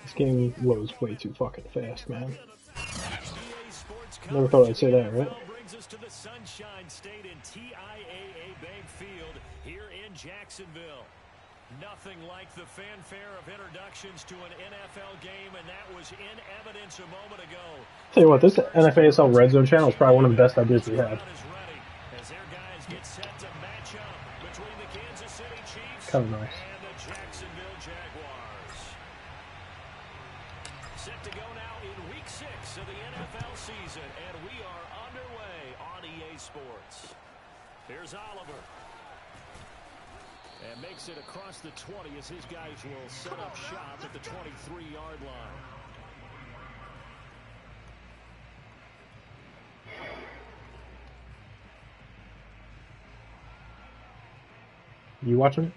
This game loads way too fucking fast, man. Never thought I'd say that, right? Brings us to the Sunshine State in TIAA Bank Field here in Jacksonville. Nothing like the fanfare of introductions to an NFL game, and that was in evidence a moment ago. Tell you what, this NFASL Red Zone channel is probably one of the best ideas we have. As their guys get set to match up between the Kansas City Chiefs Kind of nice. and the Jacksonville Jaguars. Set to go now in Week 6 of the NFL season, and we are underway on EA Sports. Here's Oliver. And makes it across the 20 as his guys will set up shop at the 23-yard line. You watching?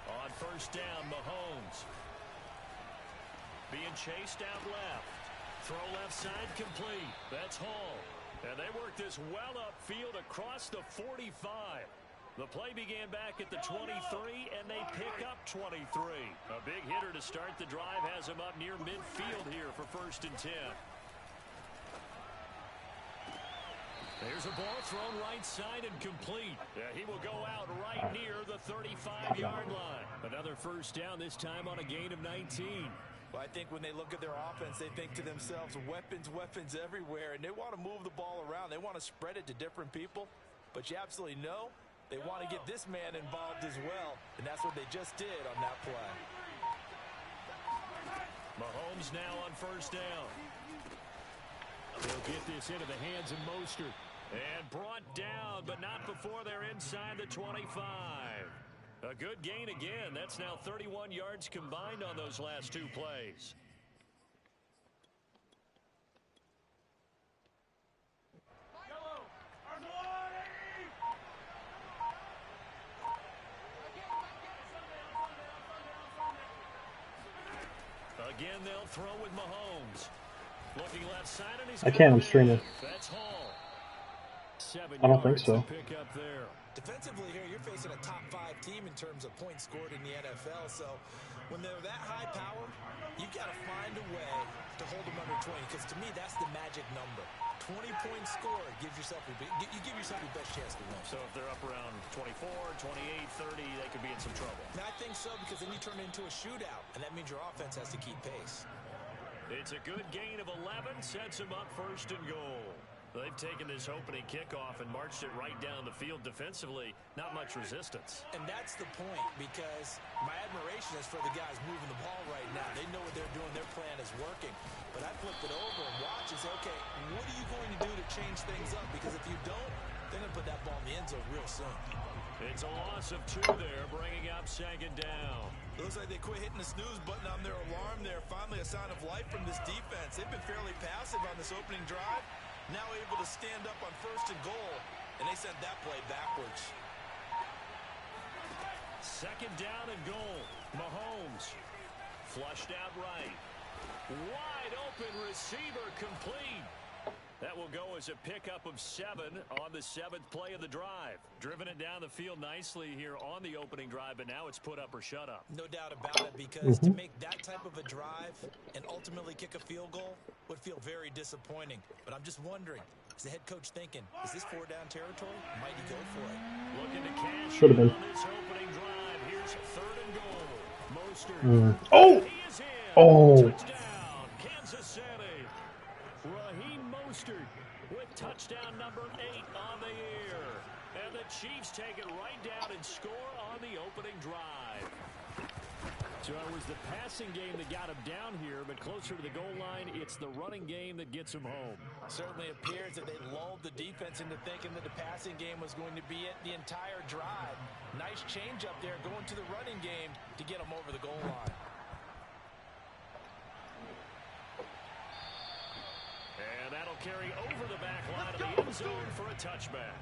On first down, Mahomes. Being chased out left. Throw left side complete. That's Hall. And they work this well upfield across the 45. The play began back at the 23, and they pick up 23. A big hitter to start the drive has him up near midfield here for 1st and 10. There's a ball thrown right side and complete. Yeah, he will go out right near the 35-yard line. Another first down, this time on a gain of 19. Well, I think when they look at their offense, they think to themselves, weapons, weapons everywhere, and they want to move the ball around. They want to spread it to different people, but you absolutely know they want to get this man involved as well, and that's what they just did on that play. Mahomes now on first down. They'll get this into the hands of Mostert. And brought down, but not before they're inside the 25. A good gain again. That's now 31 yards combined on those last 2 plays. Again, they'll throw with Mahomes. Looking left side, and he's I can't, I'm streaming. That's Hall. 7 I don't think yards so. to pick up there. Defensively here, you're facing a top 5 team in terms of points scored in the NFL. So when they're that high power, you got to find a way to hold them under 20. Because to me, that's the magic number. 20 points scored gives yourself you give yourself your best chance to win. So if they're up around 24, 28, 30, they could be in some trouble. And I think so, because then you turn it into a shootout, and that means your offense has to keep pace. It's a good gain of 11, sets him up 1st and goal. They've taken this opening kickoff and marched it right down the field defensively. Not much resistance. And that's the point, because my admiration is for the guys moving the ball right now. They know what they're doing. Their plan is working. But I flip it over and watch and say, okay, what are you going to do to change things up? Because if you don't, they're going to put that ball in the end zone real soon. It's a loss of 2 there, bringing up 2nd down. It looks like they quit hitting the snooze button on their alarm there. Finally a sign of life from this defense. They've been fairly passive on this opening drive. Now able to stand up on 1st and goal, and they sent that play backwards. 2nd down and goal. Mahomes flushed out right. Wide open receiver complete. That will go as a pickup of 7 on the 7th play of the drive. Driven it down the field nicely here on the opening drive, but now it's put up or shut up. No doubt about it, because to make that type of a drive and ultimately kick a field goal would feel very disappointing. But I'm just wondering, is the head coach thinking, is this 4-down territory? Might he go for it? Looking to cash Should have been. on this opening drive. Here's 3rd and goal. Mostert. Oh! He is in. Oh! Touchdown, Kansas City. Raheem Mostert with touchdown number 8 on the year. And the Chiefs take it right down and score on the opening drive. So it was the passing game that got him down here, but closer to the goal line, it's the running game that gets him home. Certainly appears that they lulled the defense into thinking that the passing game was going to be it the entire drive. Nice change up there going to the running game to get them over the goal line. And that'll carry over the back line of the end zone for a touchback.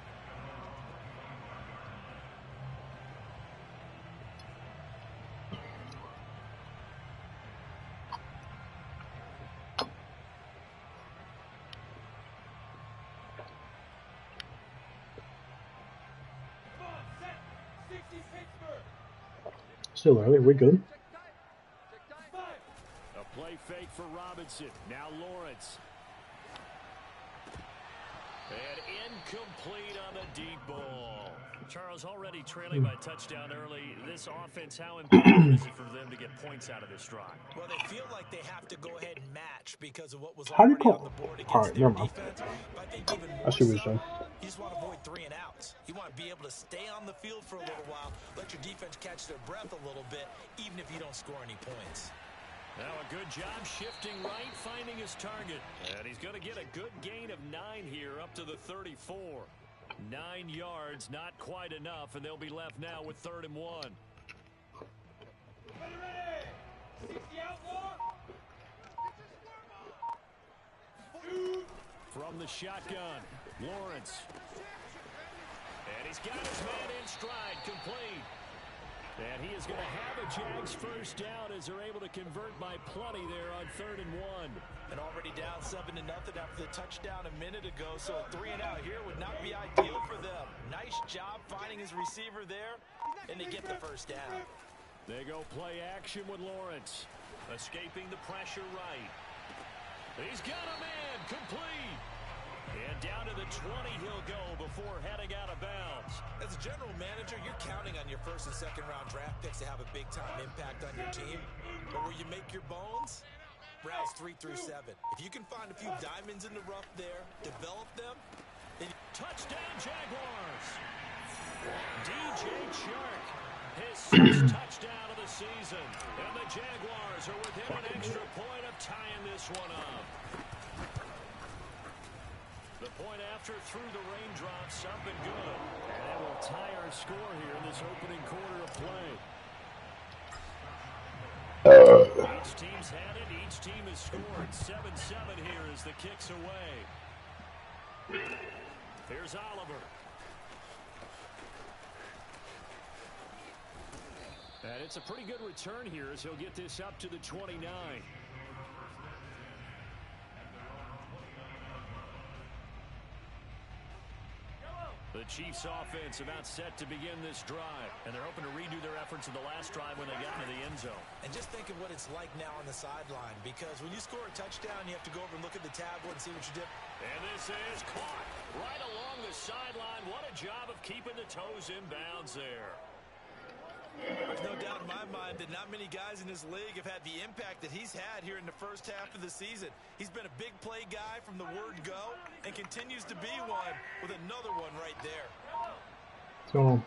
Still early. We're good. A play fake for Robinson. Now Lawrence. And incomplete on the deep ball. Charles, already trailing by touchdown early. This offense, how important is it for them to get points out of this drive? Well, they feel like they have to go ahead and match because of what was How do you already on the call? board All against right, their never mind. defense. But I think even I more see what you're so, saying. you just want to avoid 3 and outs. You want to be able to stay on the field for a little while, let your defense catch their breath a little bit, even if you don't score any points. Now a good job shifting right, finding his target. And he's going to get a good gain of 9 here up to the 34. 9 yards, not quite enough, and they'll be left now with 3rd and 1. From the shotgun, Lawrence. And he's got his man in stride, complete. And he is going to have a Jags first down as they're able to convert by plenty there on 3rd and 1. And already down 7-0 after the touchdown a minute ago, so a 3 and out here would not be ideal for them. Nice job finding his receiver there, and they get the first down. They go play action with Lawrence. Escaping the pressure right. He's got a man, complete. And down to the 20 he'll go before heading out of bounds. As a general manager, you're counting on your 1st and 2nd round draft picks to have a big-time impact on your team. But where you make your bones, rounds 3 through 7. If you can find a few diamonds in the rough there, develop them, then touchdown Jaguars. DJ Chark, his 6th touchdown of the season. And the Jaguars are within an extra point of tying this one up. The point after through the raindrops, up and good. And that will tie our score here in this opening quarter of play. Each team's had it. Each team has scored. 7-7 here as the kick's away. Here's Oliver. And it's a pretty good return here as he'll get this up to the 29. The Chiefs offense about set to begin this drive. And they're hoping to redo their efforts in the last drive when they got into the end zone. And just think of what it's like now on the sideline, because when you score a touchdown, you have to go over and look at the tablet and see what you did. And this is caught right along the sideline. What a job of keeping the toes in bounds there. There's no doubt in my mind that not many guys in this league have had the impact that he's had here in the first half of the season. He's been a big play guy from the word go and continues to be one with another one right there. So,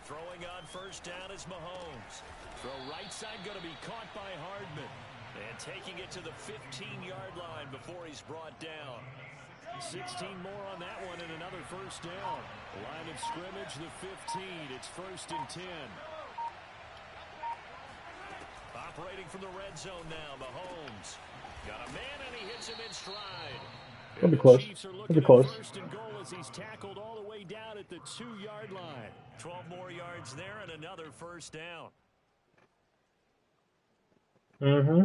throwing on first down is Mahomes. Throw right side going to be caught by Hardman. And taking it to the 15-yard line before he's brought down. 16 more on that one and another first down. Line of scrimmage, the 15. It's 1st and 10. Operating from the red zone now, Mahomes. Got a man and he hits him in stride. It'll be close. It'll be close. 1st and goal as he's tackled all the way down at the 2-yard line. 12 more yards there and another first down. Mm-hmm.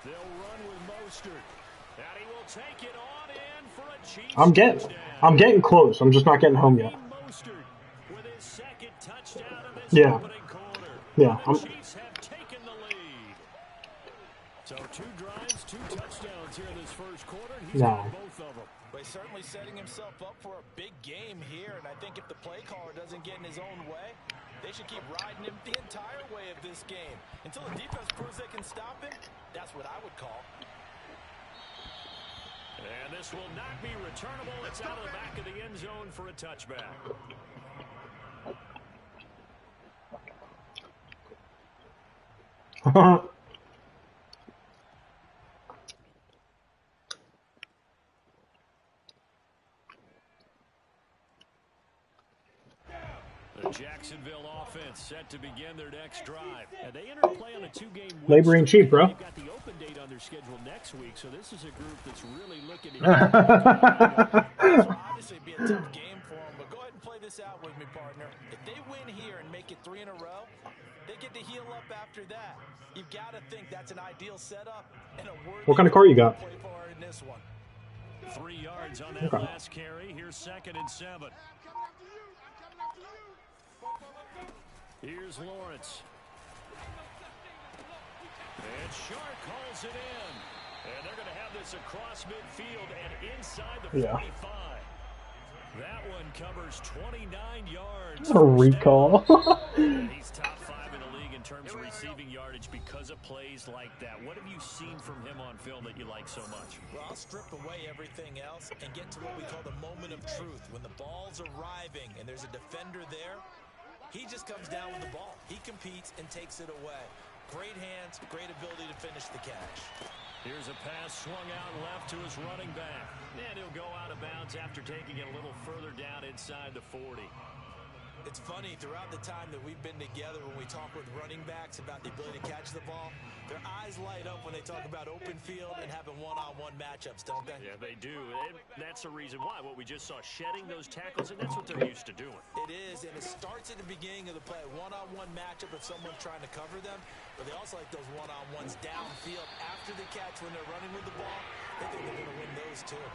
They'll run with Mostert. And he will take it on in for a Chiefs I'm getting close. I'm just not getting home yet. Mostert with his 2nd touchdown of this Yeah. opening quarter. Yeah. The Chiefs have taken the lead. So 2 drives, 2 touchdowns here in this first quarter. And he's got both of them. But he's certainly setting himself up for a big game here. And I think if the play caller doesn't get in his own way, they should keep riding him the entire way of this game. Until the defense proves they can stop him, that's what I would call. And this will not be returnable. It's out of the back of the end zone for a touchback. The Jacksonville offense set to begin their next drive. And they enter play on a 2-game win Laboring streak. cheap, bro. They've got the open date on their schedule next week, so this is a group that's really looking to This will obviously be a tough game for them, but go ahead and play this out with me, partner. If they win here and make it 3 in a row, they get to heal up after that. You've got to think that's an ideal setup and a worthy What kind of car you got? play for in this one. 3 yards on that last carry. Here's 2nd and 7. Here's Lawrence. And Shark calls it in. And they're going to have this across midfield and inside the 45. That one covers 29 yards. A recall. He's top 5 in the league in terms of receiving yardage because of plays like that. What have you seen from him on film that you like so much? Well, I'll strip away everything else and get to what we call the moment of truth. When the ball's arriving and there's a defender there, he just comes down with the ball. He competes and takes it away. Great hands, great ability to finish the catch. Here's a pass swung out left to his running back. And he'll go out of bounds after taking it a little further down inside the 40. It's funny, throughout the time that we've been together, when we talk with running backs about the ability to catch the ball, their eyes light up when they talk about open field and having one-on-one matchups, don't they? Yeah, they do. And that's the reason why. What we just saw, shedding those tackles, and that's what they're used to doing. It is, and it starts at the beginning of the play. One-on-one matchup if someone's trying to cover them, but they also like those one-on-ones downfield after the catch when they're running with the ball. They think they're going to win those, too.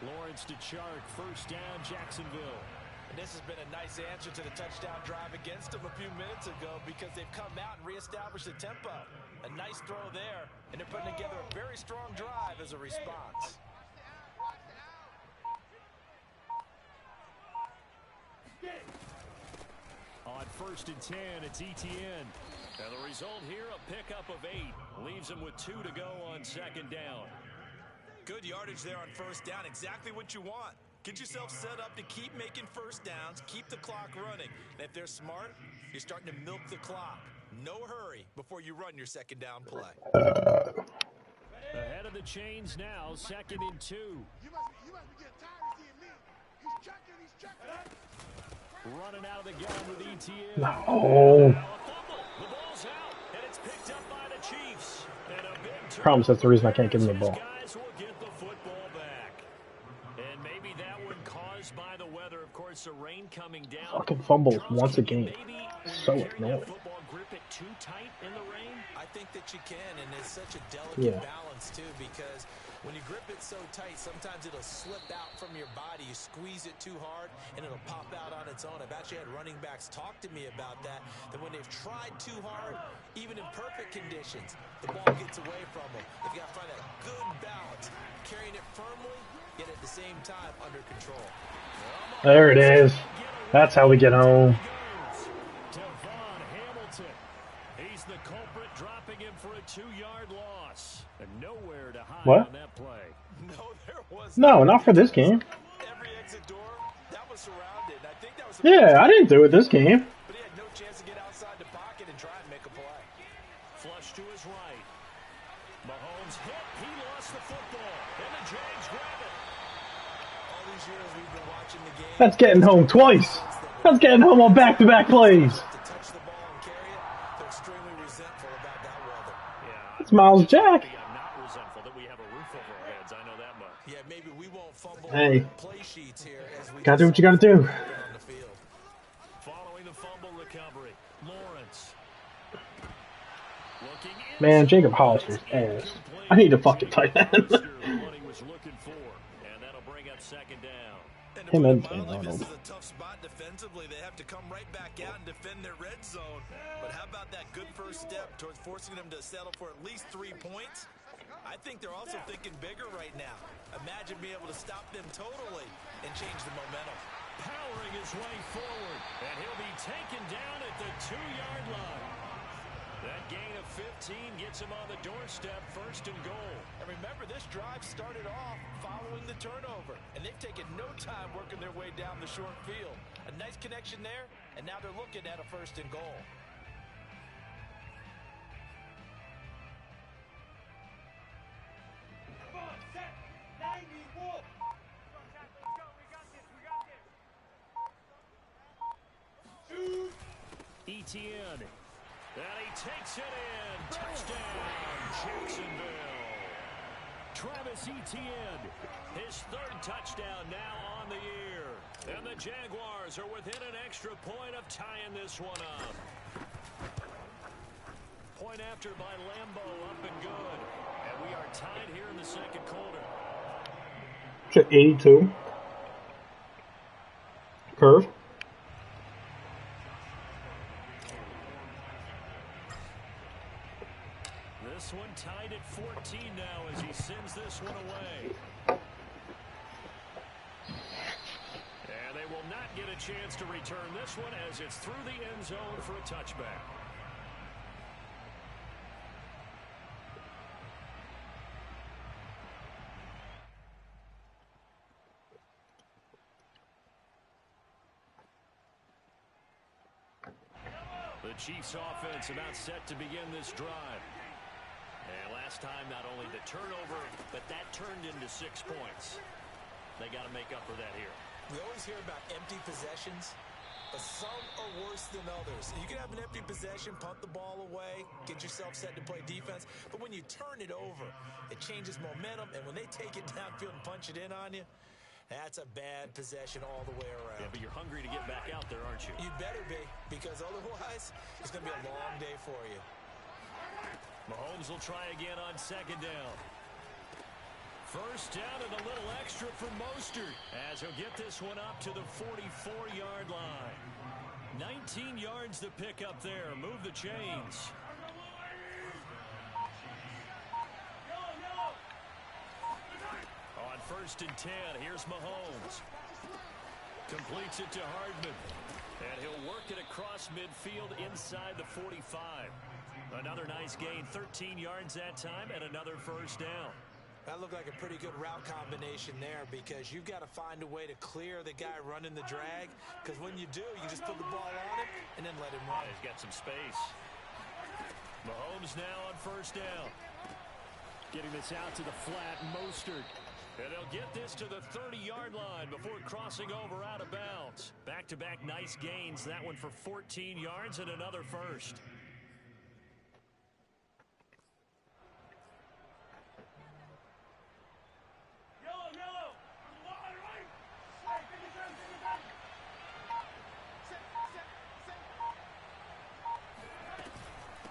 Lawrence to Chark, 1st down, Jacksonville. And this has been a nice answer to the touchdown drive against them a few minutes ago because they've come out and reestablished the tempo. A nice throw there, and they're putting together a very strong drive as a response. On 1st and 10, it's ETN. And the result here, a pickup of 8. Leaves them with 2 to go on 2nd down. Good yardage there on 1st down. Exactly what you want. Get yourself set up to keep making 1st downs, keep the clock running. And if they're smart, you're starting to milk the clock. No hurry before you run your 2nd down play. Ahead of the chains now, 2nd and 2. You must be getting tired of seeing me. He's checking. Running out of the gun with ETN. No. The ball's out, and it's picked up by the Chiefs. And a big turn. Promise that's the reason I can't give him the ball. Guys will get the football back. And maybe that one caused by the weather. Of course, the rain coming down. Fucking fumbles Charles, once a game. So annoying. Football grip it too tight in the rain? I think that you can, and it's such a delicate balance, too, because when you grip it so tight, sometimes it'll slip out from your body. You squeeze it too hard, and it'll pop out on its own. I've actually had running backs talk to me about that when they've tried too hard, even in perfect conditions, the ball gets away from them. If you got to find that good balance, carrying it firmly, yet at the same time under control. There it is. That's how we get home. He's the culprit, dropping him for a 2-yard loss. And nowhere to hide What? on that play. No, there was No, not for this game. every exit door that was surrounded. I think that was Yeah, I didn't do it this game. but he had no chance to get outside the pocket and try and make a play. Flush to his right. Mahomes hit. He lost the football. And the Jags grab it. All these years we've been watching the game. That's getting home twice. That's getting home on back-to-back plays. To touch the ball and carry it, they're extremely resentful about that weather. Yeah. It's Miles Jack. I'm not resentful that we have a roof over our heads. I know that much. Yeah, maybe we won't fumble Hey. play sheets here as we Gotta do what you gotta do. on the field. Following the fumble recovery, Lawrence. Looking Man, Jacob Hollister's ass. I need a fucking tight end. what he was looking for, and that'll bring up 2nd down. And Him to and put it mildly, Arnold. this is a tough spot defensively. They have to come right back out and defend their red zone. But how about that good first step towards forcing them to settle for at least 3 points? I think they're also thinking bigger right now. Imagine being able to stop them totally and change the momentum. Powering his way forward, and he'll be taken down at the 2-yard line. That gain of 15 gets him on the doorstep, 1st and goal. And remember, this drive started off following the turnover, and they've taken no time working their way down the short field. A nice connection there, and now they're looking at a 1st and goal. ETN. And he takes it in. Touchdown, Jacksonville. Travis Etienne, his 3rd touchdown now on the year. And the Jaguars are within an extra point of tying this one up. Point after by Lambeau, up and good. And we are tied here in the 2nd quarter. To 82. Curve. This one tied at 14 now as he sends this one away. And they will not get a chance to return this one as it's through the end zone for a touchback. The Chiefs offense about set to begin this drive. And last time, not only the turnover, but that turned into 6 points. They got to make up for that here. We always hear about empty possessions, but some are worse than others. You can have an empty possession, punt the ball away, get yourself set to play defense, but when you turn it over, it changes momentum, and when they take it downfield and punch it in on you, that's a bad possession all the way around. Yeah, but you're hungry to get back out there, aren't you? You better be, because otherwise, it's going to be a long day for you. Mahomes will try again on second down. First down and a little extra for Mostert as he'll get this one up to the 44-yard line. 19 yards to pick up there. Move the chains. On first and 10, here's Mahomes. Completes it to Hardman. And he'll work it across midfield inside the 45. Another nice gain, 13 yards that time, and another first down. That looked like a pretty good route combination there because you've got to find a way to clear the guy running the drag, because when you do, you just put the ball on him and then let him run. He's got some space. Mahomes now on first down. Getting this out to the flat, Mostert. And they'll get this to the 30-yard line before crossing over out of bounds. Back-to-back nice gains. That one for 14 yards and another first.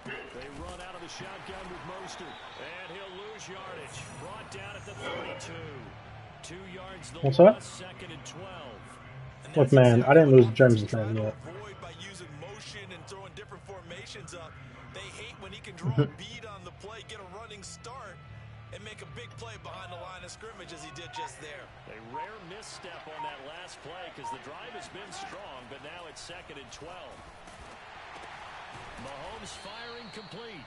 They run out of the shotgun with Mostert, and he'll lose yardage. Brought down at the 32. 2 yards the What's loss, that? second and 12. Look, man, I didn't lose James' name yet. By using motion and throwing different formations up. They hate when he can draw a bead on the play, get a running start, and make a big play behind the line of scrimmage as he did just there. A rare misstep on that last play because the drive has been strong, but now it's second and 12. Mahomes firing complete.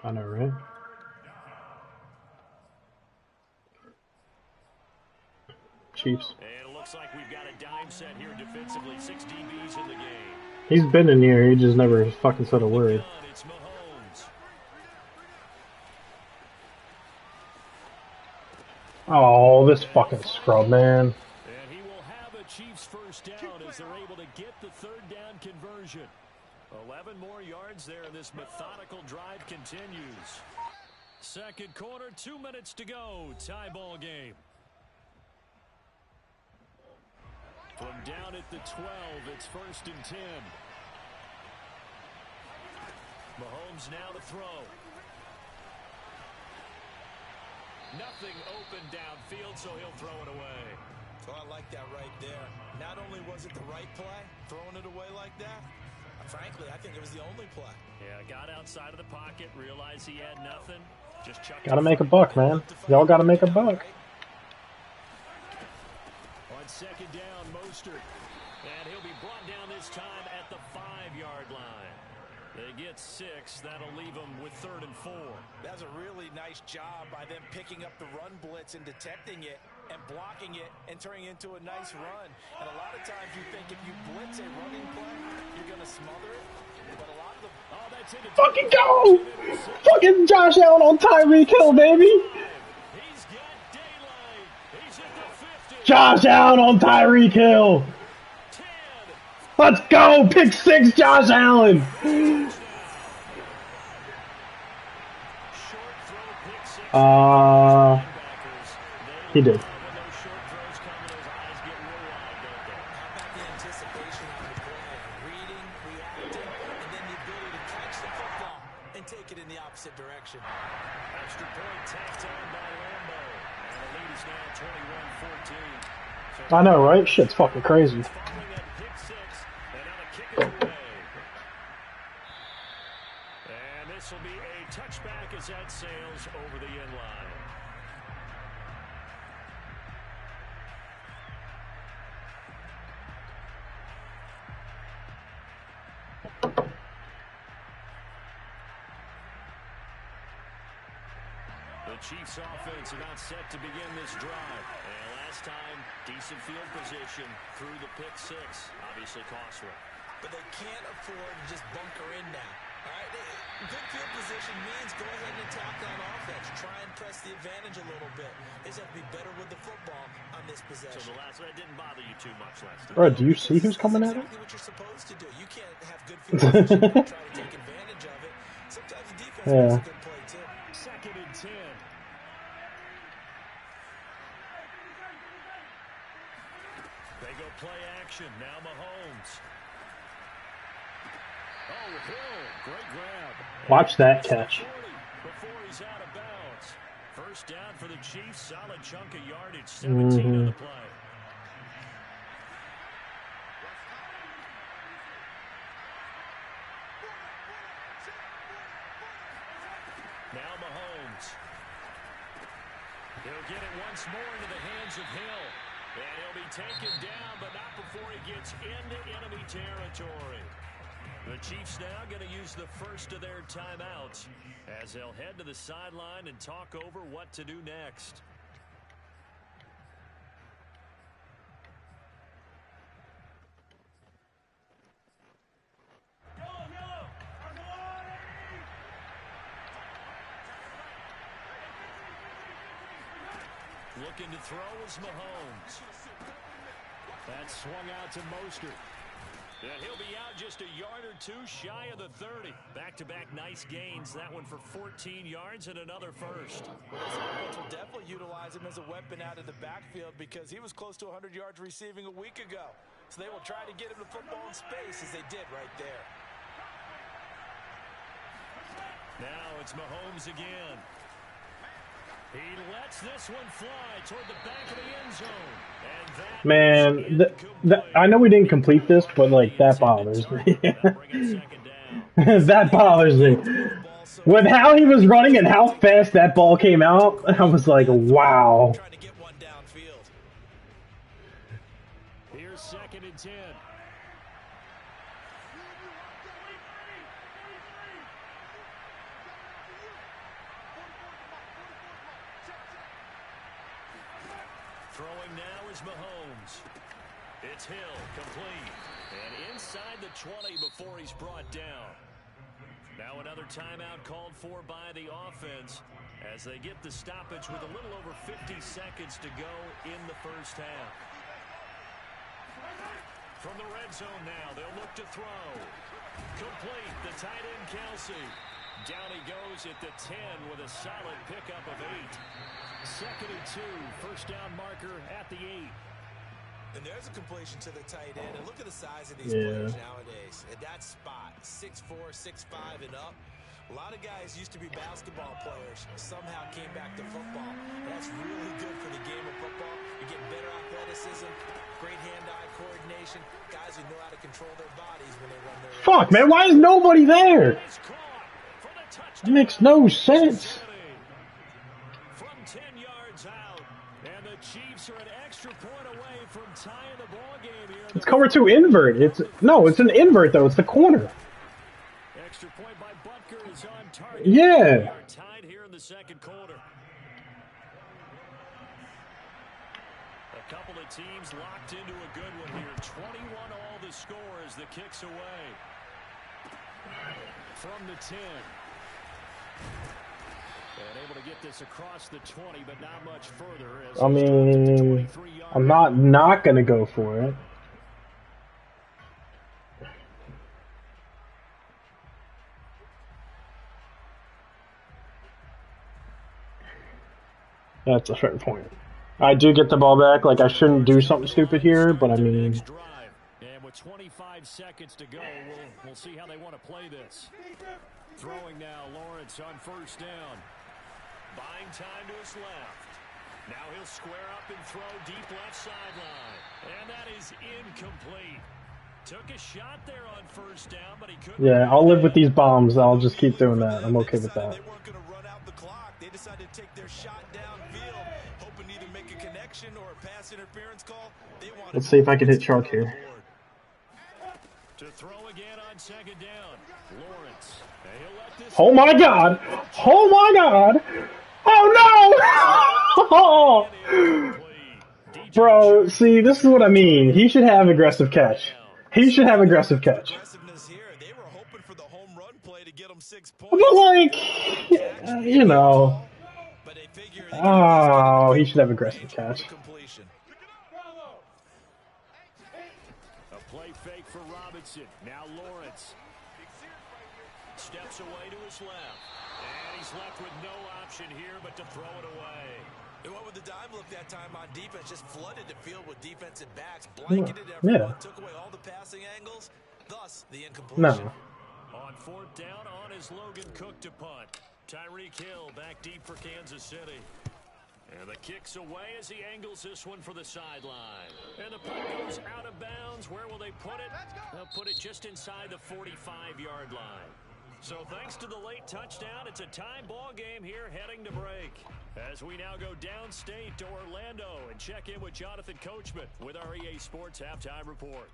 I know, right? Chiefs. And it looks like we've got a dime set here defensively. 6 DBs in the game. He's been in here, he just never fucking said a word. It's Mahomes. Oh, this fucking scrub, man. And he will have a Chiefs first down as they're able to get the third down conversion. 11 more yards there, and this methodical drive continues. Second quarter, 2 minutes to go. Tie ball game. From down at the 12, it's first and 10. Mahomes now to throw. Nothing open downfield, so he'll throw it away. Oh, I like that right there. Not only was it the right play, throwing it away like that, frankly, I think it was the only play. Yeah, got outside of the pocket, realized he had nothing. Just chucked Gotta make a buck, man. Y'all gotta make a buck. On second down, Mostert. And he'll be brought down this time at the 5-yard line. They get 6. That'll leave them with third and 4. That's a really nice job by them picking up the run blitz and detecting it and blocking it and turning it into a nice run. And a lot of times you think if you blitz a running play, you're going to smother it. But a lot of the... Oh, that's it. Fucking go! Fucking Josh Allen on Tyreek Hill, baby! He's got daylight. He's at the 50. Josh Allen on Tyreek Hill! 10. Let's go! Pick 6, Josh Allen! Short throw, pick 6. He did. When those short throws come, those eyes get real wide, don't they? How about the anticipation on the play, reading, reacting, and then the ability to catch the football and take it in the opposite direction. Extra point tacked on by Lambo. And the lead is now 21-14. So I know, right? Shit's fucking crazy. following that pick six, and now the kick is away. And this will be a touchback as that sails over the end line. The Chiefs offense about set to begin this drive. And last time, decent field position through the pick six. Obviously costly. But they can't afford to just bunker in now. All right, good field position means go ahead and attack on offense. Try and press the advantage a little bit. They just have to be better with the football on this possession. So the last that didn't bother you too much last time. Bro, do you see who's coming at him? That's exactly what you're supposed to do. You can't have good field position and try to take advantage of it. Sometimes the defense makes a good play too. 2nd and 10. They go play action. Now Mahomes. Oh, Hill. Great grab. Watch that catch. Before he's out of bounds. First down for the Chiefs. Solid chunk of yardage. 17 on the play. Now Mahomes. He'll get it once more into the hands of Hill. And he'll be taken down, but not before he gets into enemy territory. The Chiefs now going to use the first of their timeouts as they'll head to the sideline and talk over what to do next. Looking to throw is Mahomes. That swung out to Mostert. And he'll be out just a yard or two shy of the 30. Back-to-back nice gains. That one for 14 yards and another first. Well, this offense will definitely utilize him as a weapon out of the backfield because he was close to 100 yards receiving a week ago. So they will try to get him the football in space as they did right there. Now it's Mahomes again. He lets this one fly toward the back of the end zone. And Man, I know we didn't complete this, but like that bothers me. That bothers me. With how he was running and how fast that ball came out, I was like, wow. Trying to get one downfield. Here's 2nd and 10. Throwing now is Mahomes. It's Hill, complete. And inside the 20 before he's brought down. Now another timeout called for by the offense as they get the stoppage with a little over 50 seconds to go in the first half. From the red zone now, they'll look to throw. Complete, the tight end Kelsey. Down he goes at the 10 with a solid pickup of 8. 2nd and 2, first down marker at the 8. And there's a completion to the tight end. And look at the size of these players nowadays. At that spot, 6'4", 6'5", and up. A lot of guys used to be basketball players, somehow came back to football. And that's really good for the game of football. You get better athleticism, great hand-eye coordination, guys who know how to control their bodies when they run their Fuck, man, why is nobody there? It makes no sense. From 10 yards out, and the Chiefs are an extra point away from tying the ball game here. It's cover 2 invert. It's an invert though. It's the corner. Extra point by Butker is on target. Yeah. They are tied here in the second quarter. A couple of teams locked into a good one here. 21 all the score as the kick's away. From the 10. And able to get this across the 20, but not much further. As I mean, I'm not going to go for it. That's a fair point. I do get the ball back. Like, I shouldn't do something stupid here, but I mean... With 25 seconds to go, we'll see how they want to play this. Throwing now, Lawrence on first down. Buying time to his left. Now he'll square up and throw deep left sideline. And that is incomplete. Took a shot there on first down, but he couldn't. Yeah, I'll live with these bombs. I'll just keep doing that. I'm okay with that. They weren't going to run out the clock. They decided to take their shot downfield, hoping to either make a connection or a pass interference call. Let's see if I can hit Shark here. To throw again on second down. Lawrence. Oh my God! Oh my God! Oh no! Bro, see, this is what I mean. He should have aggressive catch. He should have aggressive catch. They were hoping for the home run play to get them 6 points. But like, you know. Oh, he should have aggressive catch. A play fake for Robinson. Now Lawrence steps away to his left. And he's left with no option here but to throw it away. And what with the dime look that time on defense, just flooded the field with defensive backs, blanketed everyone, took away all the passing angles, thus the incompletion. No. On fourth down, on is Logan Cook to punt. Tyreek Hill back deep for Kansas City. And the kick's away as he angles this one for the sideline. And the punt goes out of bounds. Where will they put it? They'll put it just inside the 45-yard line. So thanks to the late touchdown, it's a tie ball game here heading to break. As we now go downstate to Orlando and check in with Jonathan Coachman with our EA Sports Halftime Report.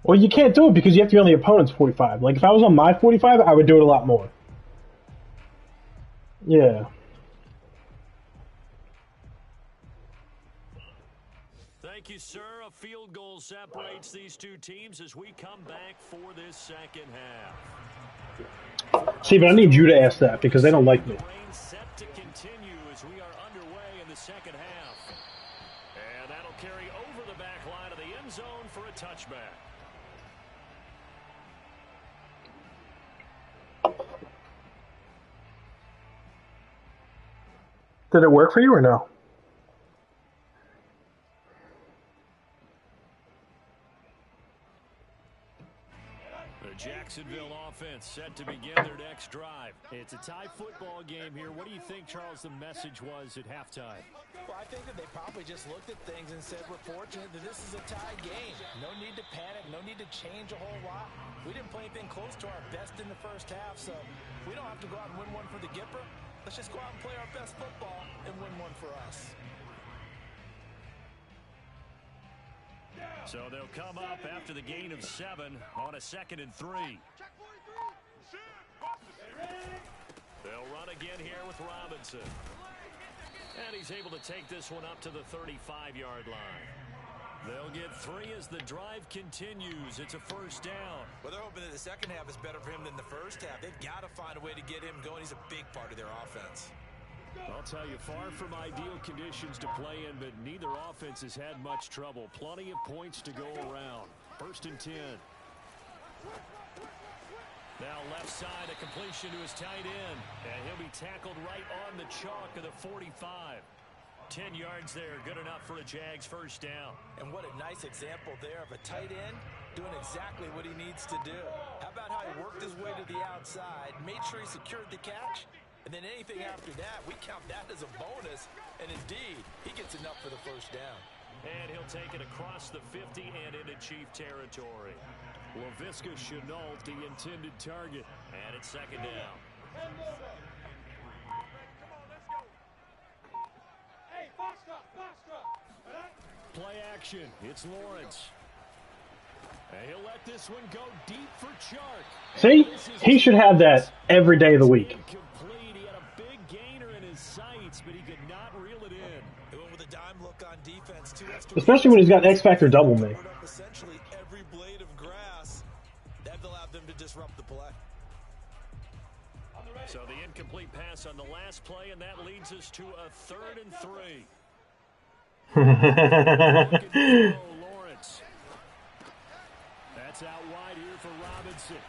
Well, you can't do it because you have to be on the opponent's 45. Like, if I was on my 45, I would do it a lot more. Yeah. Thank you, sir. A field goal separates these two teams as we come back for this second half. See, but I need you to ask that because they don't like me. Rain set to continue as we are underway in the second half. And that'll carry over the back line of the end zone for a touchback. Did it work for you or no? Jacksonville offense set to begin their next drive. It's a tie football game here. What do you think, Charles, the message was at halftime? Well, I think that they probably just looked at things and said, we're fortunate that this is a tie game. No need to panic. No need to change a whole lot. We didn't play anything close to our best in the first half, so we don't have to go out and win one for the Gipper. Let's just go out and play our best football and win one for us. So they'll come up after the gain of 7 on a 2nd and 3. They'll run again here with Robinson. And he's able to take this one up to the 35-yard line. They'll get 3 as the drive continues. It's a first down. Well, they're hoping that the second half is better for him than the first half. They've got to find a way to get him going. He's a big part of their offense. I'll tell you, far from ideal conditions to play in, but neither offense has had much trouble. Plenty of points to go around. 1st and 10. Now left side, a completion to his tight end. And he'll be tackled right on the chalk of the 45. 10 yards there, good enough for a Jags first down. And what a nice example there of a tight end doing exactly what he needs to do. How about how he worked his way to the outside, made sure he secured the catch, and then anything after that, we count that as a bonus. And indeed, he gets enough for the first down. And he'll take it across the 50 and into Chief territory. Laviska Shenault, the intended target. And it's 2nd down. Play action. It's Lawrence. And he'll let this one go deep for Chark. See? He should have that every day of the week. He had a big gainer in his sights, but he could not reel it in. He went with a dime look on defense. Especially when he's got X Factor double me. Essentially every blade of grass. That allowed them to disrupt the play. So the incomplete pass on the last play, and that leads us to a 3rd and 3. Lawrence. That's out wide here for Robinson.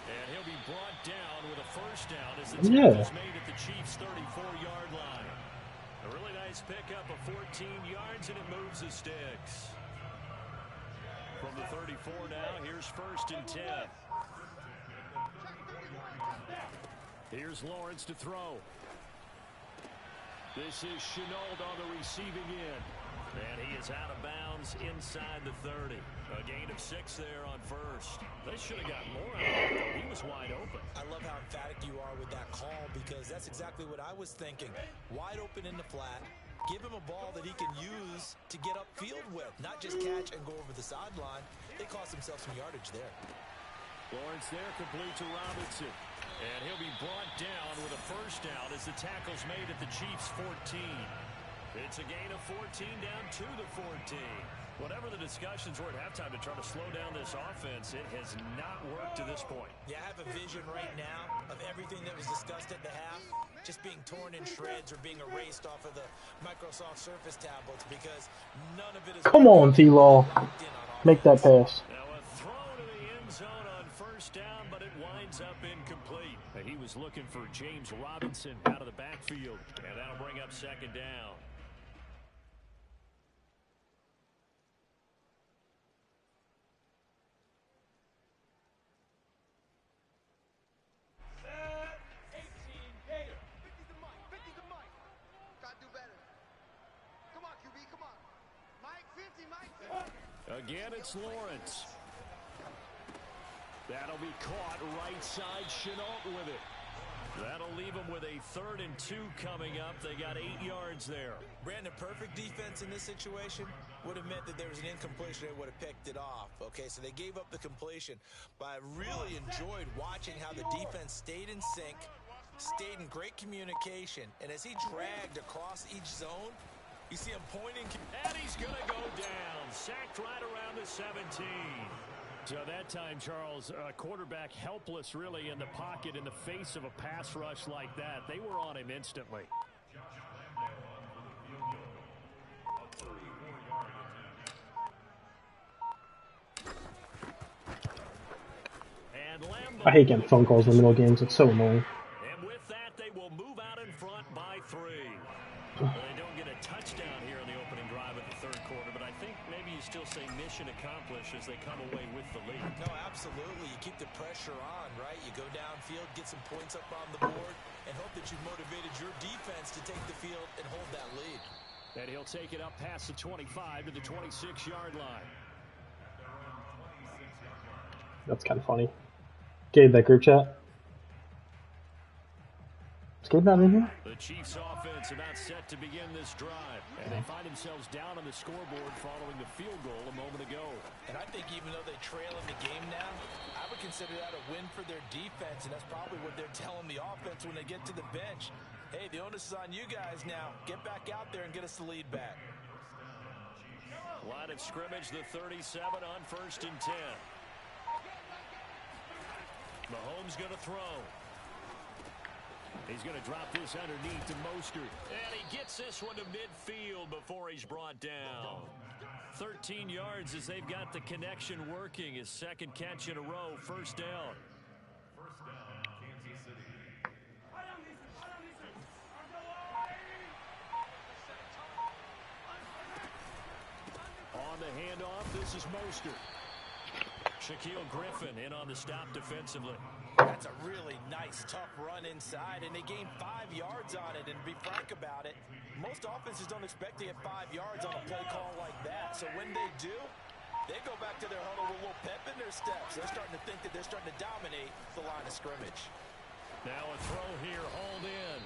And he'll be brought down with a first down as the tackle is made at the Chiefs' 34-yard line. A really nice pickup of 14 yards, and it moves the sticks. the 34 now. Here's 1st and 10. Here's Lawrence to throw. This is Shenault on the receiving end. And he is out of bounds inside the 30. A gain of 6 there on 1st. They should have got more out of him. He was wide open. I love how emphatic you are with that call because that's exactly what I was thinking. Wide open in the flat. Give him a ball that he can use to get upfield with. Not just catch and go over the sideline. They cost themselves some yardage there. Lawrence there, complete to Robinson. And he'll be brought down with a 1st down as the tackle's made at the Chiefs' 14. It's a gain of 14 down to the 14. Whatever the discussions were at halftime to try to slow down this offense, it has not worked to this point. Yeah, I have a vision right now of everything that was discussed at the half just being torn in shreds or being erased off of the Microsoft Surface tablets because none of it is... Come on, T-Law. Make that pass. Now a throw to the end zone on 1st down, but it winds up incomplete. And he was looking for James Robinson out of the backfield, and that'll bring up 2nd down. Again, it's Lawrence. That'll be caught right side. Shenault with it. That'll leave them with a 3rd and 2 coming up. They got 8 yards there. Brandon, perfect defense in this situation would have meant that there was an incompletion. They would have picked it off. Okay, so they gave up the completion. But I really enjoyed watching how the defense stayed in sync, stayed in great communication. And as he dragged across each zone, you see him pointing. And he's going to go down. Sacked right around the 17. So that time, Charles, quarterback helpless really in the pocket in the face of a pass rush like that. They were on him instantly. And Lambo, I hate getting phone calls in the middle of games. It's so annoying. and with that, they will move out in front by 3. Well, they don't get a touchdown here in the opening drive of the 3rd quarter, but I think maybe you still say mission accomplished as they come away with the lead. No, absolutely. You keep the pressure on, right? You go downfield, get some points up on the board, and hope that you've motivated your defense to take the field and hold that lead. And he'll take it up past the 25 to the 26-yard line. That's kind of funny. Gabe, that group chat. Is Gabe not in here? The Chiefs offense about set to begin this drive. And they find themselves down on the scoreboard following the field goal a moment ago. And I think even though they trail in the game now, I would consider that a win for their defense, and that's probably what they're telling the offense when they get to the bench. Hey, the onus is on you guys now. Get back out there and get us the lead back. Line of scrimmage, the 37 on 1st and 10. Mahomes going to throw. He's going to drop this underneath to Mostert. And he gets this one to midfield before he's brought down. 13 yards as they've got the connection working. His 2nd catch in a row, 1st down. Kansas City. On the handoff, this is Mostert. Shaquille Griffin in on the stop defensively. That's a really nice, tough run inside, and they gained 5 yards on it. And to be frank about it, most offenses don't expect to get 5 yards on a play call like that. So when they do, they go back to their huddle with a little pep in their steps. They're starting to think that they're starting to dominate the line of scrimmage. Now a throw here, hauled in.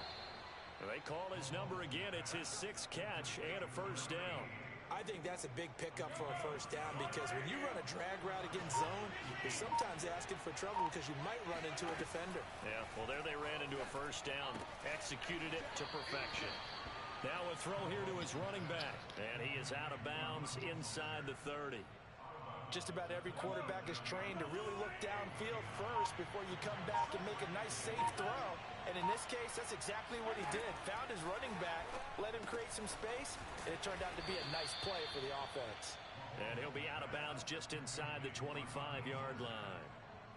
They call his number again. It's his 6th catch and a 1st down. I think that's a big pickup for a 1st down because when you run a drag route against zone, you're sometimes asking for trouble because you might run into a defender. Yeah, well, there they ran into a 1st down. Executed it to perfection. Now a throw here to his running back. And he is out of bounds inside the 30. Just about every quarterback is trained to really look downfield first before you come back and make a nice, safe throw. And in this case, that's exactly what he did. Found his running back, let him create some space, and it turned out to be a nice play for the offense. And he'll be out of bounds just inside the 25-yard line.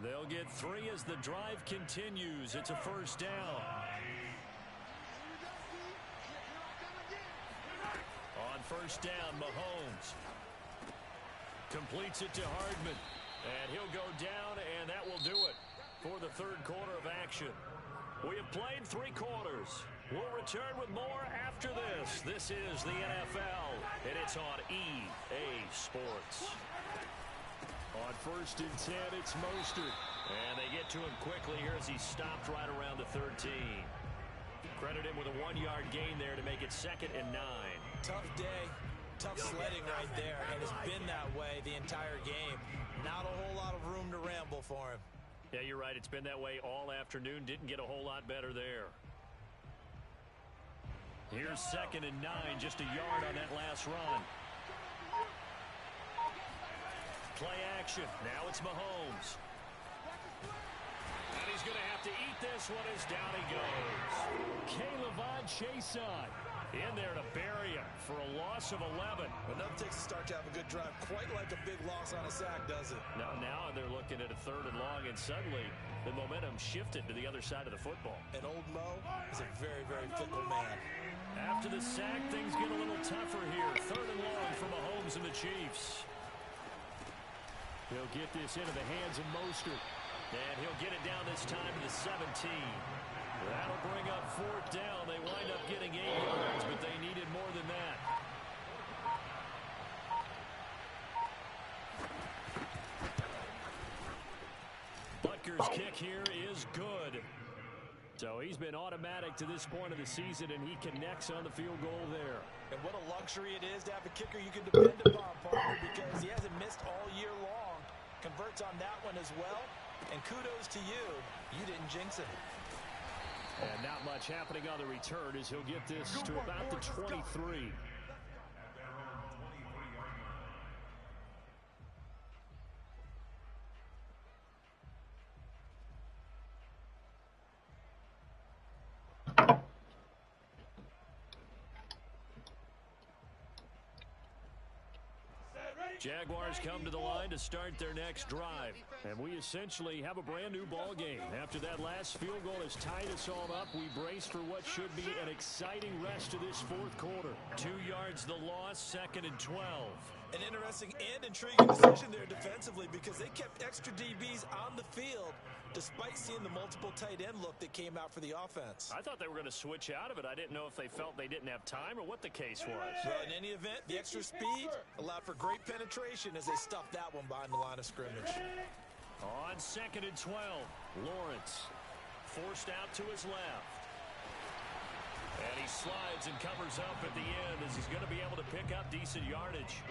They'll get 3 as the drive continues. It's a 1st down. On 1st down, Mahomes. Completes it to Hardman. And he'll go down, and that will do it for the third quarter of action. We have played 3 quarters. We'll return with more after this. This is the NFL, and it's on EA Sports. On 1st and 10, it's Mostert. And they get to him quickly here as he stopped right around the 13. Credit him with a 1-yard gain there to make it 2nd and 9. Tough day. Tough sledding right there, and it's been that way the entire game. Not a whole lot of room to ramble for him. Yeah, you're right. It's been that way all afternoon. Didn't get a whole lot better there. Here's 2nd and 9, just a yard on that last run. Play action. Now it's Mahomes. And he's going to have to eat this one as down he goes. Caleb Chason in there to bury him for a loss of 11. Enough takes to start to have a good drive. Quite like a big loss on a sack, does it? Now they're looking at a 3rd and long, and suddenly the momentum shifted to the other side of the football. And old Mo is a very, very fickle man. After the sack, things get a little tougher here. 3rd and long for Mahomes and the Chiefs. He'll get this into the hands of Mostert. And he'll get it down this time to the 17. That'll bring up 4th down. They wind up getting 8 yards, but they needed more than that. Butker's kick here is good. So he's been automatic to this point of the season, and he connects on the field goal there. And what a luxury it is to have a kicker you can depend upon, partner, because he hasn't missed all year long. Converts on that one as well. And kudos to you. You didn't jinx it. And not much happening on the return as he'll get this to about the 23. Jaguars come to the line to start their next drive. And we essentially have a brand new ball game. After that last field goal has tied us all up, we brace for what should be an exciting rest of this 4th quarter. 2 yards the loss, 2nd and 12. An interesting and intriguing decision there defensively because they kept extra DBs on the field despite seeing the multiple tight end look that came out for the offense. I thought they were going to switch out of it. I didn't know if they felt they didn't have time or what the case was. Well, in any event, the extra speed allowed for great penetration as they stuffed that one behind the line of scrimmage. On 2nd and 12, Lawrence forced out to his left. And he slides and covers up at the end as he's going to be able to pick up decent yardage.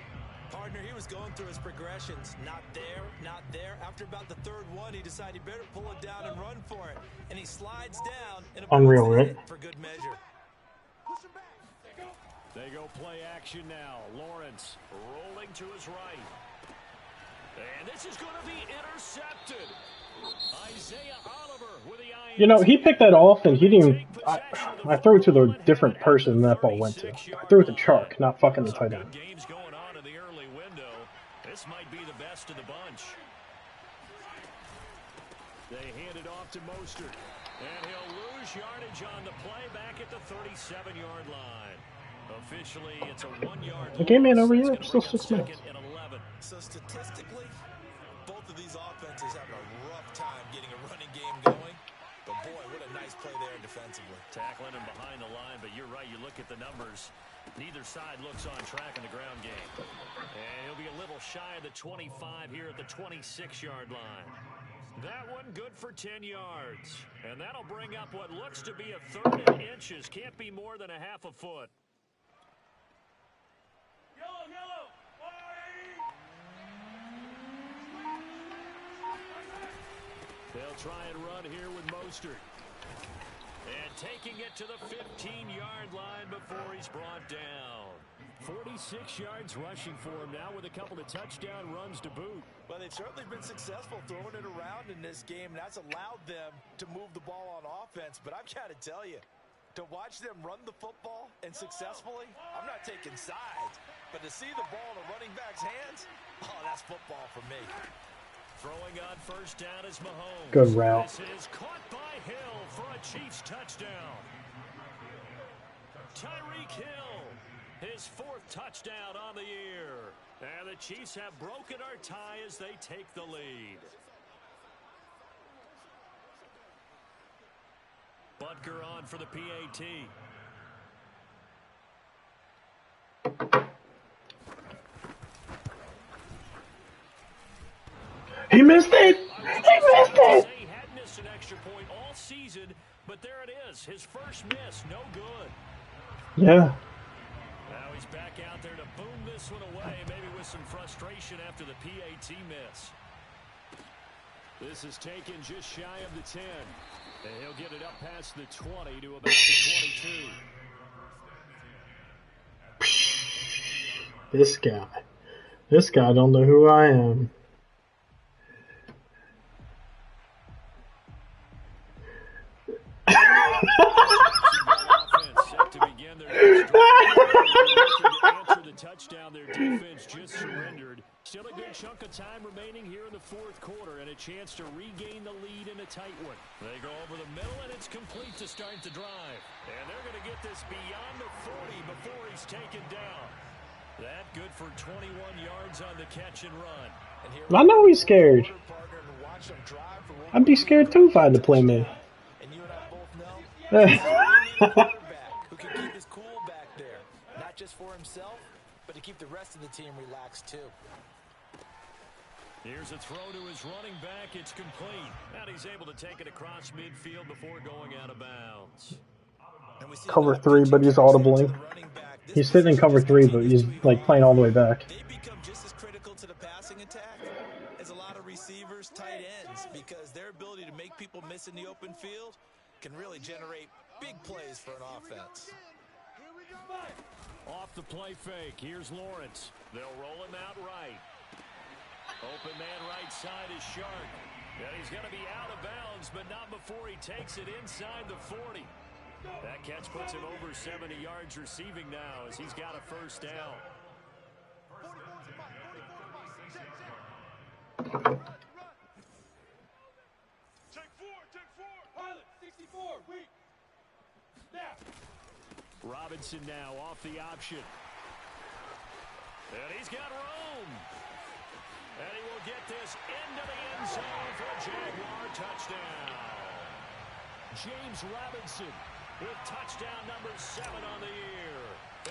Partner, he was going through his progressions. Not there, not there. After about the 3rd one, he decided he better pull it down and run for it. And he slides down and Unreal, right? For good measure. They go play action now. Lawrence rolling to his right. And this is going to be intercepted. Isaiah Oliver with the INT. You know, he picked that off, and he didn't even... I threw it to the different person that ball went to. I threw it to Chark, not fucking the tight end. Games going on in the early window. This might be the best of the bunch. They hand it off to Mostert. And he'll lose yardage on the play back at the 37-yard line. Officially, it's a 1-yard. The game ain't over yet. Still 6 minutes. So statistically, both of these offenses have a rough time getting a running game going. But boy, what a nice play there defensively. Tackling him behind the line, but you're right. You look at the numbers. Neither side looks on track in the ground game. And he'll be a little shy of the 25 here at the 26-yard line. That one good for 10 yards. And that'll bring up what looks to be a 3rd and inches. Can't be more than a half a foot. They'll try and run here with Mostert. And taking it to the 15-yard line before he's brought down. 46 yards rushing for him now with a couple of touchdown runs to boot. Well, they've certainly been successful throwing it around in this game, and that's allowed them to move the ball on offense. But I've got to tell you, to watch them run the football and successfully, I'm not taking sides, but to see the ball in a running back's hands, oh, that's football for me. Throwing on 1st down is Mahomes. Good route. This is caught by Hill for a Chiefs touchdown. Tyreek Hill. His 4th touchdown on the year. And the Chiefs have broken our tie as they take the lead. Butker on for the PAT. He missed it! He missed it! He had missed an extra point all season, but there it is. His first miss, no good. Yeah. Now he's back out there to boom this one away, maybe with some frustration after the PAT miss. This is taken just shy of the 10. And he'll get it up past the 20 to about the 22. This guy don't know who I am. Touchdown, their defense just surrendered. Still a good chunk of time remaining here in the 4th quarter and a chance to regain the lead in a tight one. They go over the middle and it's complete to start the drive. And they're going to get this beyond the 40 before he's taken down. That good for 21 yards on the catch and run. I know he's scared. I'd be scared too if I had to play me. And you and I both know who can keep his cool back there, not just for himself, but to keep the rest of the team relaxed too. Here's a throw to his running back. It's complete. And he's able to take it across midfield before going out of bounds. Cover 3, but he's audibling. He's sitting in cover 3, but he's like playing all the way back. They become just as critical to the passing attack as a lot of receivers, tight ends, because their ability to make people miss in the open field can really generate big plays for an offense. Off the play fake, here's Lawrence. They'll roll him out right. Open man right side is Shark. And he's going to be out of bounds, but not before he takes it inside the 40. That catch puts him over 70 yards receiving now as he's got a first down. Take four. Pilot, 64, weak. Snap. Robinson now off the option. And he's got room. And he will get this into the end zone for a Jaguar touchdown. James Robinson with touchdown number 7 on the year.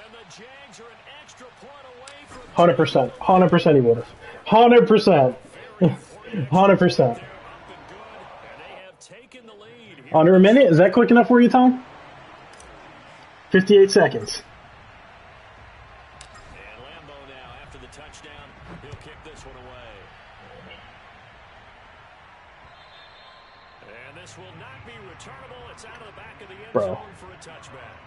And the Jags are an extra point away from 100%. 100% he would have. 100%. 100%. Under a minute? Is that quick enough for you, Tom? 58 seconds. And Lambeau now, after the touchdown, he'll kick this one away. And this will not be returnable. It's out of the back of the end zone for a touchback.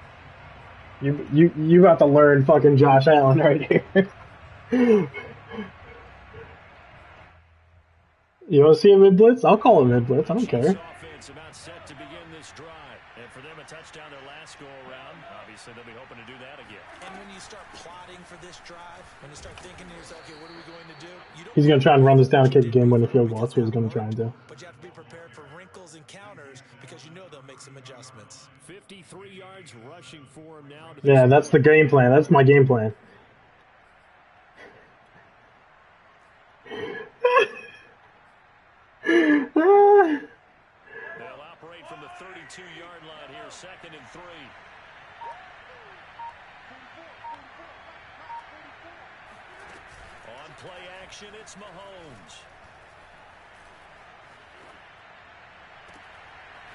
You about to learn fucking Josh Allen right here. You want to see a mid-blitz? I'll call it mid-blitz. I don't care. Offense about set to begin this drive. And for them, a touchdown their last go-around. Obviously, they'll be hoping to do that again. And when you start plotting for this drive, when you start thinking to yourself, okay, what are we going to do? He's going to try and run this down and kick a game-winning field goal. That's what he's going to try and do. But you have to be prepared for wrinkles and counters because you know they'll make some adjustments. 53 yards rushing for him now. Yeah, that's the game plan. That's my game plan. They'll operate from the 32-yard line here, 2nd and 3. On play action, it's Mahomes.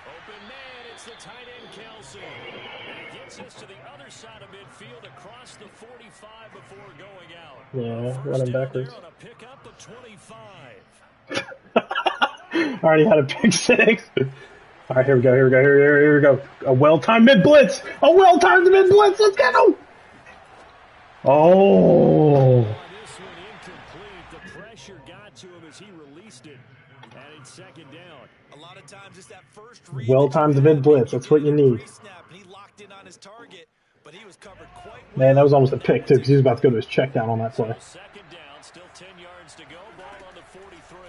Open man, it's the tight end Kelsey. And he gets us to the other side of midfield across the 45 before going out. Yeah, running backwards. On a pickup of 25. Already had a pick 6. All right, here we go. A well-timed mid-blitz. A well-timed mid-blitz. Let's go. Oh. This one incomplete. The pressure got to him as he released it. And it's 2nd down. A lot of times it's that first read. Well-timed mid-blitz. That's what you need. He locked in on his target, but he was covered quite well. Man, that was almost a pick, too, because he was about to go to his check down on that play. 2nd down, still 10 yards to go. Ball on the 43.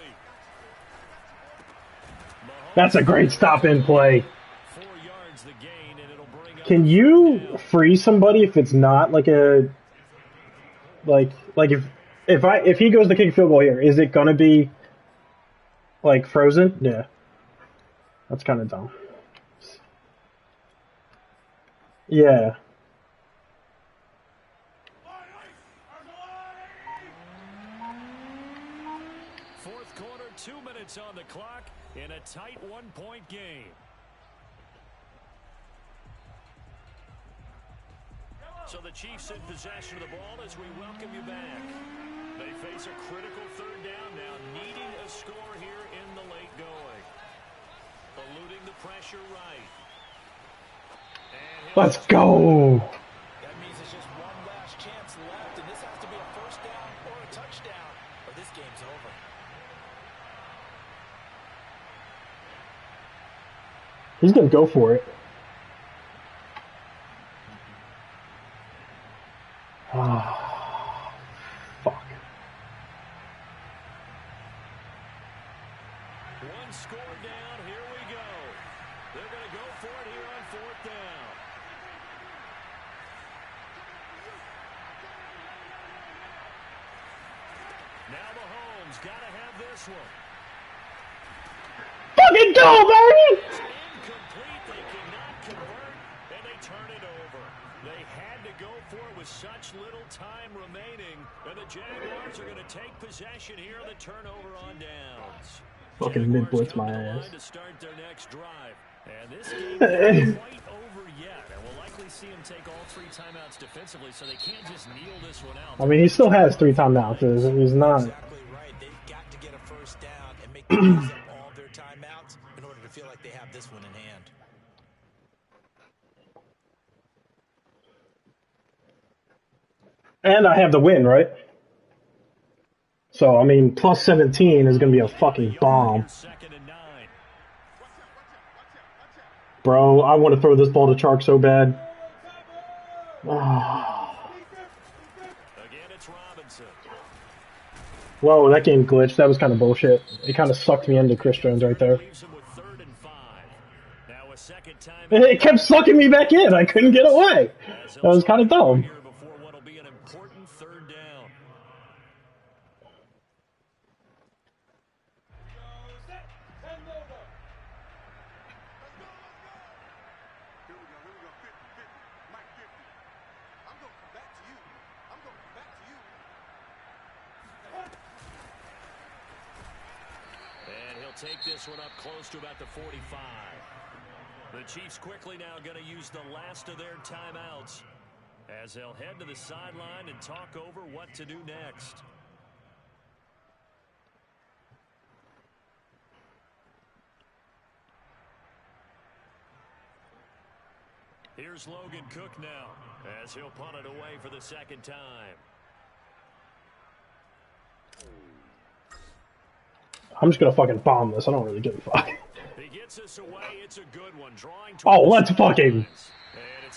That's a great stop-in play. 4 yards the gain, and it'll bring Can you free somebody if it's not like a like if he goes to kick a field goal here, is it gonna be like frozen? Yeah, that's kind of dumb. Yeah. Fourth quarter, 2 minutes on the clock in a tight 1-point game. So the Chiefs in possession of the ball as we welcome you back. They face a critical third down now, needing a score here in the late going. Eluding the pressure right. Let's go. That means it's just one last chance left, and this has to be a first down or a touchdown, or this game's over. He's gonna go for it. Ah, fuck. One score down, here we go. They're going to go for it here on fourth down. Now Mahomes got to have this one. Fucking go, baby! It's incomplete. They cannot convert, and they turn it over. They had to go for it with such little time remaining, and the Jaguars are going to take possession here on the turnover on downs. Fucking mid-blitz my ass. To start their next drive. And this game isn't quite over yet, and we'll likely see him take all 3 timeouts defensively, so they can't just kneel this one out. I mean, he still has 3 timeouts. He's not. Exactly right. They've got to get a first down and make them use up all of their timeouts in order to feel like they have this one in hand. And I have the win, right? So, I mean, plus 17 is going to be a fucking bomb. Bro, I want to throw this ball to Chark so bad. Oh. Again, it's Robinson. Whoa, that game glitched. That was kind of bullshit. It kind of sucked me into Chris Jones right there. It kept sucking me back in. I couldn't get away. That was kind of dumb. Take this one up close to about the 45. The Chiefs quickly now going to use the last of their timeouts as they'll head to the sideline and talk over what to do next. Here's Logan Cook now as he'll punt it away for the second time. I'm just gonna fucking bomb this. I don't really give a fuck. He gets us away. It's a good one. Drawing oh, let's fucking.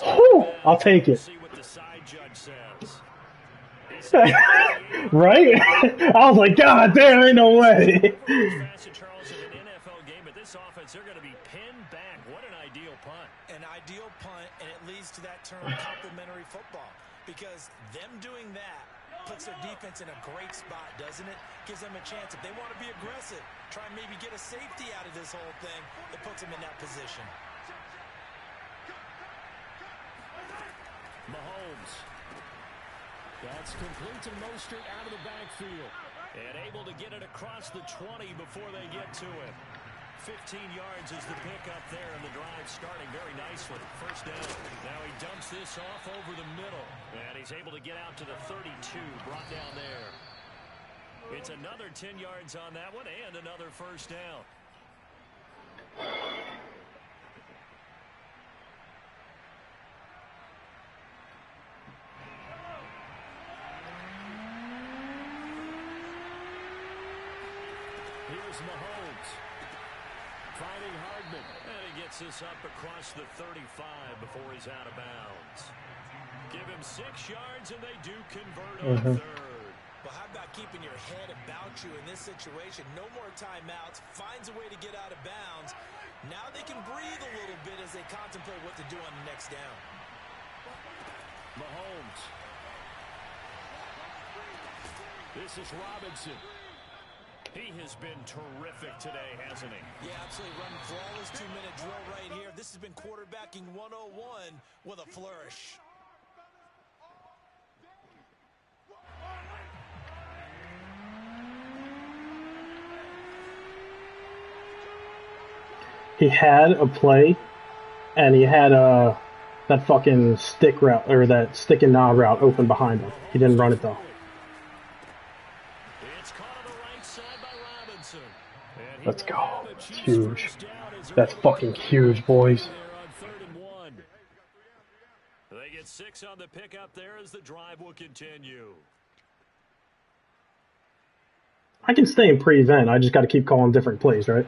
Whew, I'll take it. See what the side judge says. Right? I was like, God damn, ain't no way. Charles, in an NFL game, but this offense, they're going to be pinned back. What an ideal punt. An ideal punt, and it leads to that term complementary football. Because them doing that puts their defense in a great spot, doesn't it? Gives them a chance. If they want to be aggressive, try and maybe get a safety out of this whole thing, it puts them in that position. Mahomes. That's complete to Mostert out of the backfield. And able to get it across the 20 before they get to it. 15 yards is the pickup there, and the drive starting very nicely. First down. Now he dumps this off over the middle, and he's able to get out to the 32, brought down there. It's another 10 yards on that one, and another first down. Here's Mahomes. Finding Hardman, and he gets this up across the 35 before he's out of bounds. Give him 6 yards, and they do convert on third. Well, how about keeping your head about you in this situation? No more timeouts. Finds a way to get out of bounds. Now they can breathe a little bit as they contemplate what to do on the next down. Mahomes. This is Robinson. He has been terrific today, hasn't he? Yeah, absolutely. Running flawless 2-minute drill right here. This has been quarterbacking 101 with a flourish. He had a play, and he had that fucking stick route, or that stick and nod route open behind him. He didn't run it though. It's caught on the right side by Robinson. And he Let's will go. have the It's Chiefs huge. first down as they're That's looking fucking to huge, boys. there on 3rd and 1. They get 6 on the pickup there as the drive will continue. I can stay in prevent. I just got to keep calling different plays, right?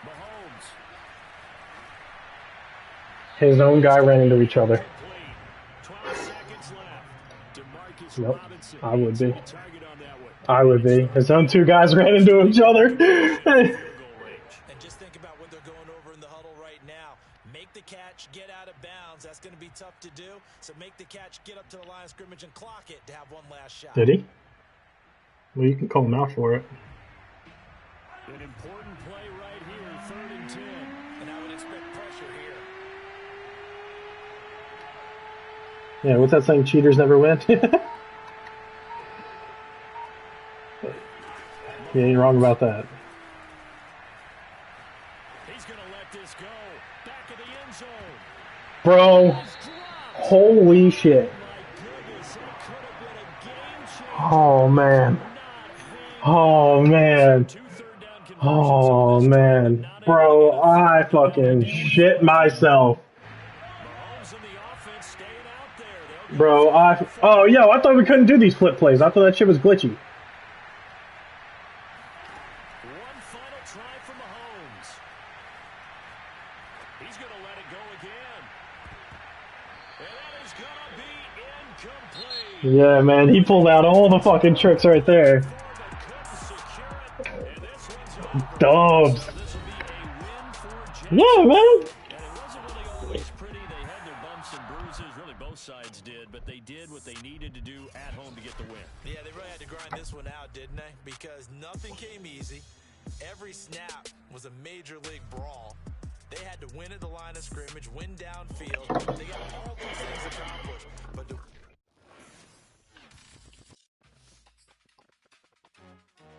Mahomes. His own guy ran into each other. 12 seconds left. DeMarcus Nope. Robinson I would be. gets the target on that one. I would be. His own two guys ran into each other. Field goal range. And just think about what they're going over in the huddle right now. Make the catch, get out of bounds. That's going to be tough to do. So make the catch, get up to the line of scrimmage, and clock it to have one last shot. Did he? Well, you can call him out for it. An important play right here, 3rd and 10. And I would expect pressure here. Yeah, what's that saying? Cheaters never win. You ain't wrong about that. He's going to let this go. Back of the end zone. Bro, He's dropped. holy shit. My goodness, that could have been a game changer. Oh, man. Oh, man. 2 third down conversions Oh, on this drive, man. not able Bro, to get a I third down fucking to do shit myself. Mahomes and the offense staying out there. They'll go Bro, oh, yo, I thought we couldn't do these flip plays. I thought that shit was glitchy. one final try for Mahomes. He's going to let it go again. And that is going to be incomplete. Yeah, man, he pulled out all the fucking tricks right there. But couldn't secure it. And this one's over. Dubs. So this will be a win for Jackson. Yeah, man. And it wasn't really always pretty. They had their bumps and bruises. Really, both sides did. But they did what they needed to do at home to get the win. Yeah, they really had to grind this one out, didn't they? Because nothing came easy. Every snap was a major league brawl. They had to win at the line of scrimmage, win downfield. They got all those things accomplished. But